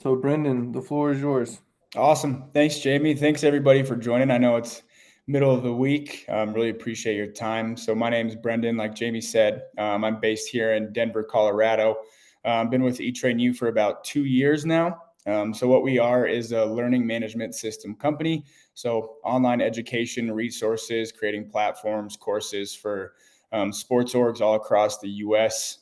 So, Brendan, the floor is yours. Awesome. Thanks, Jamie. Thanks, everybody, for joining. I know it's middle of the week. Really appreciate your time. So my name is Brendan. Like Jamie said, I'm based here in Denver, Colorado. Been with EtrainU for about 2 years now. So what we are is a learning management system company. So online education resources, creating platforms, courses for sports orgs all across the U.S.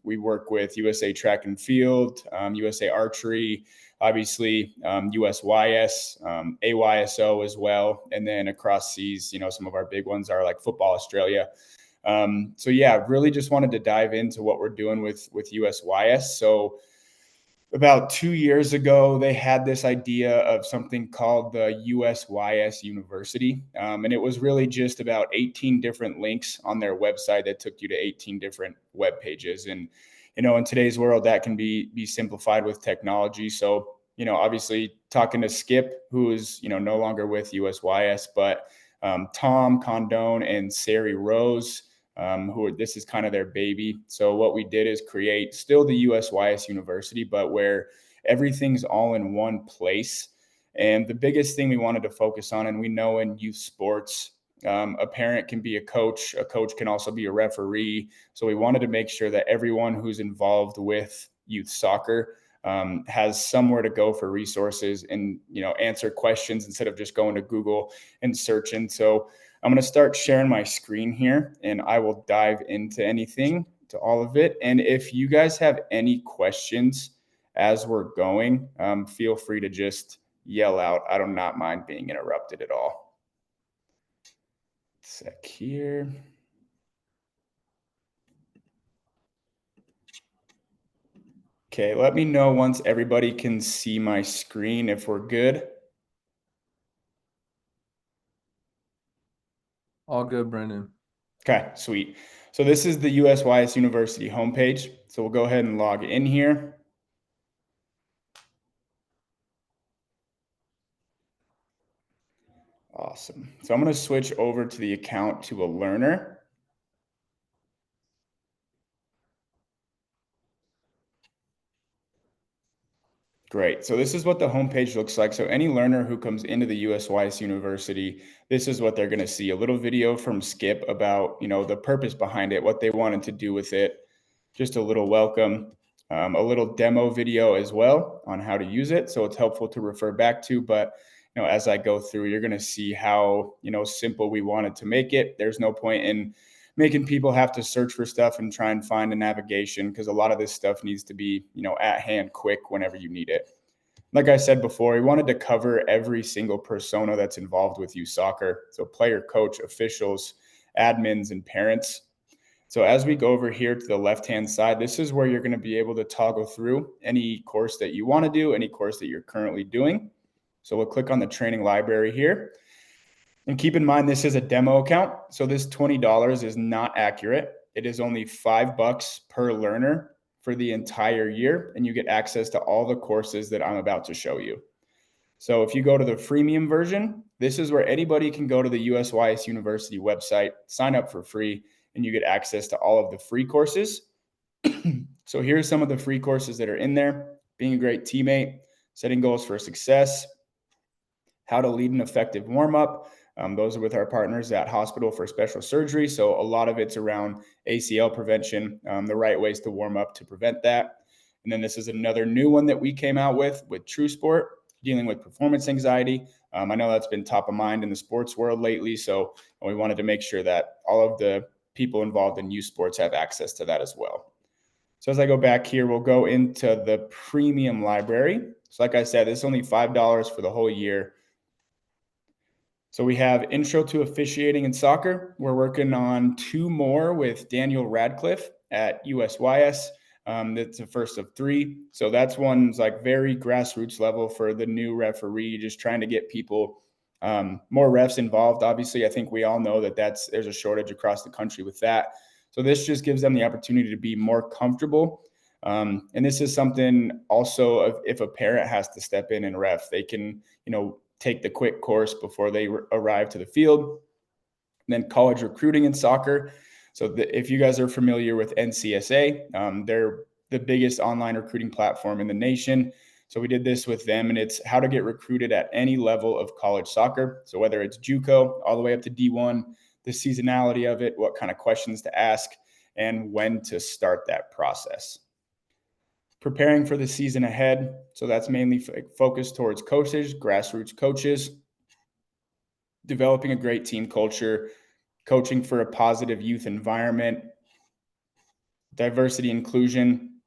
We work with USA Track and Field, USA Archery, obviously USYS, AYSO as well. And then across seas, some of our big ones are like Football Australia. So yeah, really just wanted to dive into what we're doing with USYS. So about 2 years ago, they had this idea of something called the USYS University. And it was really just about 18 different links on their website that took you to 18 different web pages. And, in today's world, that can be simplified with technology. So, obviously talking to Skip, who is, no longer with USYS, but Tom Condone and Sari Rose, this is kind of their baby. So what we did is create still the USYS University, but where everything's all in one place. And the biggest thing we wanted to focus on, and we know in youth sports, a parent can be a coach can also be a referee. So we wanted to make sure that everyone who's involved with youth soccer has somewhere to go for resources and, answer questions instead of just going to Google and searching. So I'm going to start sharing my screen here and I will dive into to all of it. And if you guys have any questions as we're going, feel free to just yell out. I do not mind being interrupted at all. Sec here. Okay, let me know once everybody can see my screen if we're good. All good, Brendan. Okay, sweet. So this is the USYS University homepage. So we'll go ahead and log in here. Awesome. So I'm going to switch over to the account to a learner. Great. So this is what the homepage looks like. So any learner who comes into the USYS University, this is what they're going to see. A little video from Skip about, the purpose behind it, what they wanted to do with it. Just a little welcome, a little demo video as well on how to use it. So it's helpful to refer back to. But, as I go through, you're going to see how, simple we wanted to make it. There's no point in making people have to search for stuff and try and find a navigation, because a lot of this stuff needs to be, at hand quick whenever you need it. Like I said before, we wanted to cover every single persona that's involved with youth soccer. So player, coach, officials, admins, and parents. So as we go over here to the left-hand side, this is where you're going to be able to toggle through any course that you want to do, any course that you're currently doing. So we'll click on the training library here. And keep in mind, this is a demo account. So this $20 is not accurate. It is only $5 per learner for the entire year. And you get access to all the courses that I'm about to show you. So if you go to the freemium version, this is where anybody can go to the USYS University website, sign up for free, and you get access to all of the free courses. So here's some of the free courses that are in there: being a great teammate, setting goals for success, how to lead an effective warm-up. Those are with our partners at Hospital for Special Surgery. So a lot of it's around ACL prevention, the right ways to warm up to prevent that. And then this is another new one that we came out with True Sport, dealing with performance anxiety. I know that's been top of mind in the sports world lately. So we wanted to make sure that all of the people involved in youth sports have access to that as well. So as I go back here, we'll go into the premium library. So like I said, this is only $5 for the whole year. So we have Intro to Officiating in Soccer. We're working on 2 more with Daniel Radcliffe at USYS. That's the first of 3. So that's one's like very grassroots level for the new referee, just trying to get people, more refs involved. Obviously, I think we all know that there's a shortage across the country with that. So this just gives them the opportunity to be more comfortable. And this is something also, if a parent has to step in and ref, they can, take the quick course before they arrive to the field. And then college recruiting in soccer. So if you guys are familiar with NCSA, they're the biggest online recruiting platform in the nation. So we did this with them, and it's how to get recruited at any level of college soccer. So whether it's JUCO all the way up to D1, the seasonality of it, what kind of questions to ask, and when to start that process. Preparing for the season ahead. So that's mainly focused towards coaches, grassroots coaches, developing a great team culture, coaching for a positive youth environment, diversity inclusion,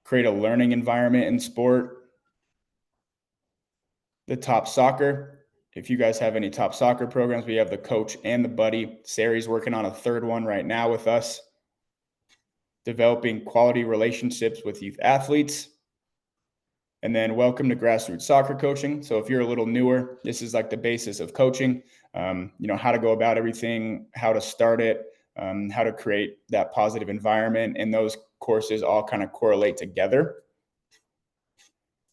create a learning environment in sport, the top soccer. If you guys have any top soccer programs, we have the coach and the buddy. Sari's working on a third one right now with us. Developing quality relationships with youth athletes. And then welcome to grassroots soccer coaching. So if you're a little newer, this is like the basis of coaching, how to go about everything, how to start it, how to create that positive environment. And those courses all kind of correlate together.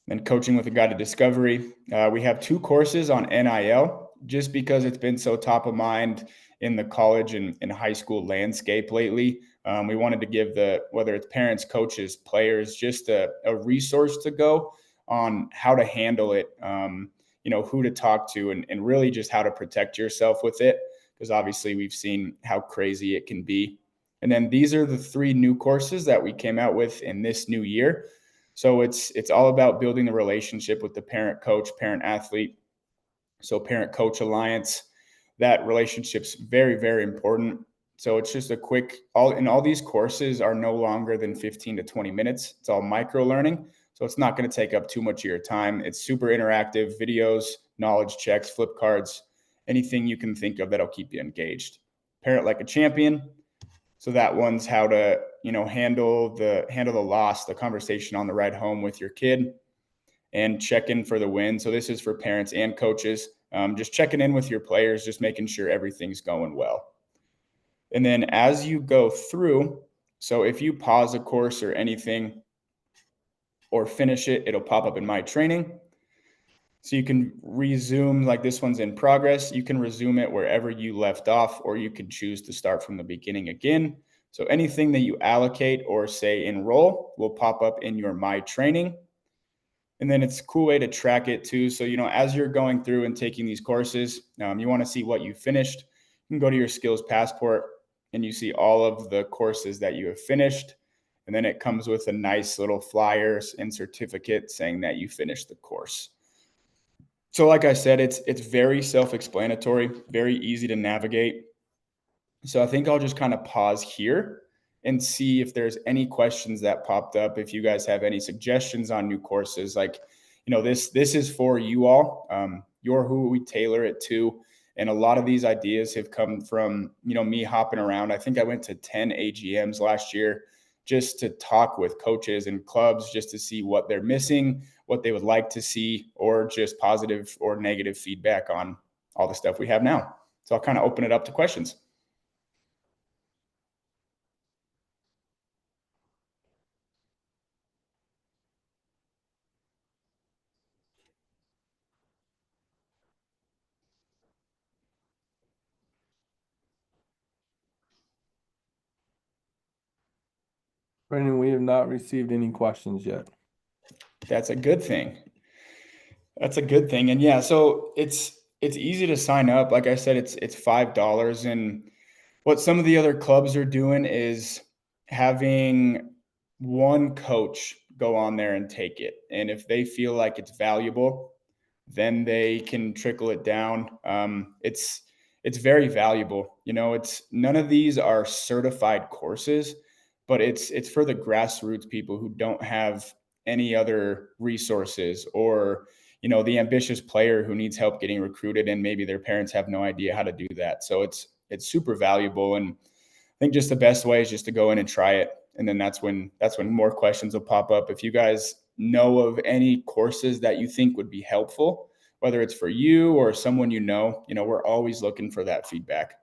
And coaching with a guide to discovery. We have 2 courses on NIL just because it's been so top of mind in the college and high school landscape lately. We wanted to give whether it's parents, coaches, players, just a resource to go on how to handle it, who to talk to, and really just how to protect yourself with it, because obviously we've seen how crazy it can be. And then these are the 3 new courses that we came out with in this new year. So it's all about building the relationship with the parent coach, parent athlete. So parent coach alliance, that relationship's very, very important. So it's just a quick, all these courses are no longer than 15 to 20 minutes. It's all micro learning. So it's not going to take up too much of your time. It's super interactive, videos, knowledge checks, flip cards, anything you can think of that'll keep you engaged. Parent like a champion. So that one's how to, handle the loss, the conversation on the ride home with your kid, and check in for the win. So this is for parents and coaches, just checking in with your players, just making sure everything's going well. And then as you go through, so if you pause a course or anything or finish it, it'll pop up in my training. So you can resume, like this one's in progress. You can resume it wherever you left off, or you can choose to start from the beginning again. So anything that you allocate or say enroll will pop up in your My Training. And then it's a cool way to track it too. So, as you're going through and taking these courses, you want to see what you finished. You can go to your skills passport and you see all of the courses that you have finished. And then it comes with a nice little flyer and certificate saying that you finished the course. So like I said, it's very self-explanatory, very easy to navigate. So I think I'll just kind of pause here and see if there's any questions that popped up. If you guys have any suggestions on new courses, like, this is for you all. You're who we tailor it to. And a lot of these ideas have come from, me hopping around. I think I went to 10 AGMs last year just to talk with coaches and clubs, just to see what they're missing, what they would like to see, or just positive or negative feedback on all the stuff we have now. So I'll kind of open it up to questions. Brendan, we have not received any questions yet. That's a good thing. That's a good thing. And yeah, so it's easy to sign up. Like I said, it's $5. And what some of the other clubs are doing is having one coach go on there and take it. And if they feel like it's valuable, then they can trickle it down. It's very valuable. It's none of these are certified courses, but it's for the grassroots people who don't have any other resources, or the ambitious player who needs help getting recruited and maybe their parents have no idea how to do that. So it's super valuable. And I think just the best way is just to go in and try it. And then that's when more questions will pop up. If you guys know of any courses that you think would be helpful, whether it's for you or someone, we're always looking for that feedback.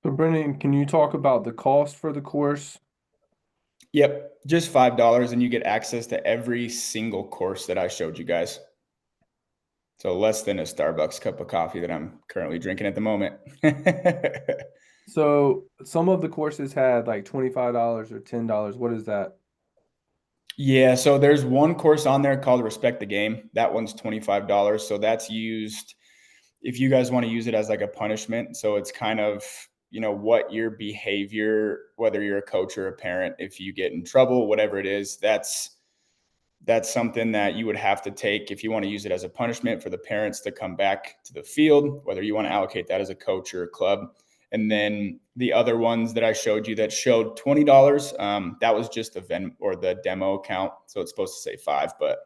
So Brendan, can you talk about the cost for the course? Yep, just $5, and you get access to every single course that I showed you guys. So less than a Starbucks cup of coffee that I'm currently drinking at the moment. So some of the courses had like $25 or $10. What is that? Yeah, so there's one course on there called Respect the Game. That one's $25. So that's used if you guys want to use it as like a punishment. So it's kind of, what your behavior, whether you're a coach or a parent, if you get in trouble, whatever it is, that's something that you would have to take if you want to use it as a punishment for the parents to come back to the field, whether you want to allocate that as a coach or a club. And then the other ones that I showed you that showed $20, that was just the or the demo account. So it's supposed to say 5, but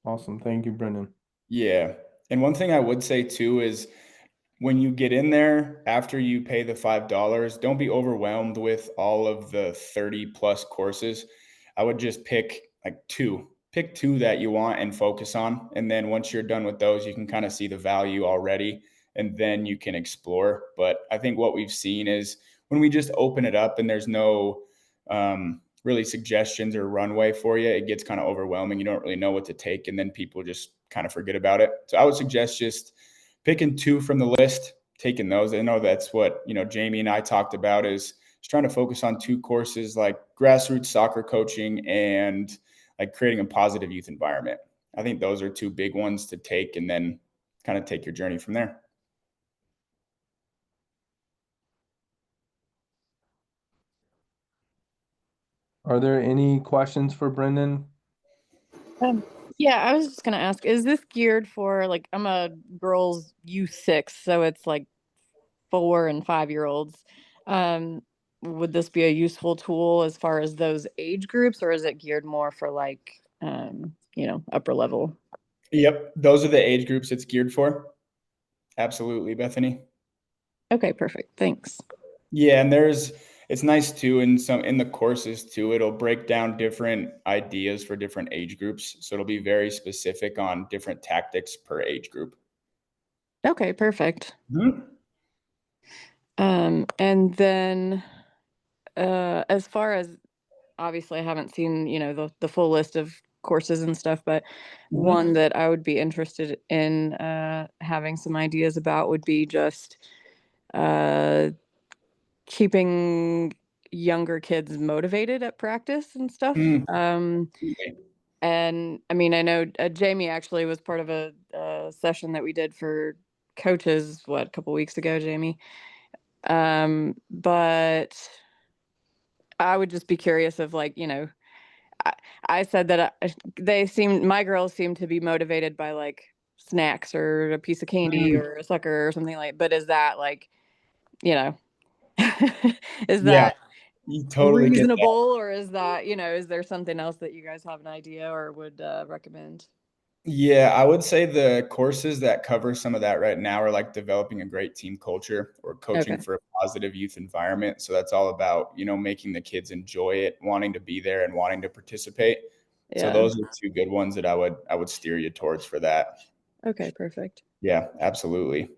Awesome. Thank you, Brendan. yeah. And one thing I would say too is when you get in there after you pay the $5, don't be overwhelmed with all of the 30 plus courses. I would just pick like two. Pick two that you want and focus on. And then once you're done with those, you can kind of see the value already and then you can explore. But I think what we've seen is when we just open it up and there's no really suggestions or runway for you, it gets kind of overwhelming. You don't really know what to take. And then people just kind of forget about it. So I would suggest just picking two from the list, taking those. I know that's what, Jamie and I talked about is just trying to focus on two courses like grassroots soccer coaching and like creating a positive youth environment. I think those are two big ones to take and then kind of take your journey from there. Are there any questions for Brendan? Um, yeah, I was just gonna ask, is this geared for like I'm a girls U6, so it's like 4 and 5 year olds. Um, would this be a useful tool as far as those age groups, or is it geared more for like upper level? Yep. Those are the age groups it's geared for. Absolutely, Bethany. Okay, perfect. Thanks. Yeah, and it's nice too in the courses too. It'll break down different ideas for different age groups. So it'll be very specific on different tactics per age group. Okay, perfect. Mhm. And then as far as obviously I haven't seen, the full list of courses and stuff, but Mhm. one that I would be interested in having some ideas about would be just uh keeping younger kids motivated at practice and stuff. Mm. Okay. And I mean, I know Jamie actually was part of a session that we did for coaches, what, a couple weeks ago, Jamie. But I would just be curious of like, I, I said that my girls seem to be motivated by like snacks or a piece of candy Mm. or a sucker or something like, but is that like, you know, is Yeah, that you totally get reasonable, that. or is that, is there something else that you guys have an idea or would recommend? Yeah, I would say the courses that cover some of that right now are like developing a great team culture or coaching Okay. for a positive youth environment. So that's all about, making the kids enjoy it, wanting to be there and wanting to participate. So Yeah. those are two good ones that I would steer you towards for that. Okay, perfect. Yeah, absolutely.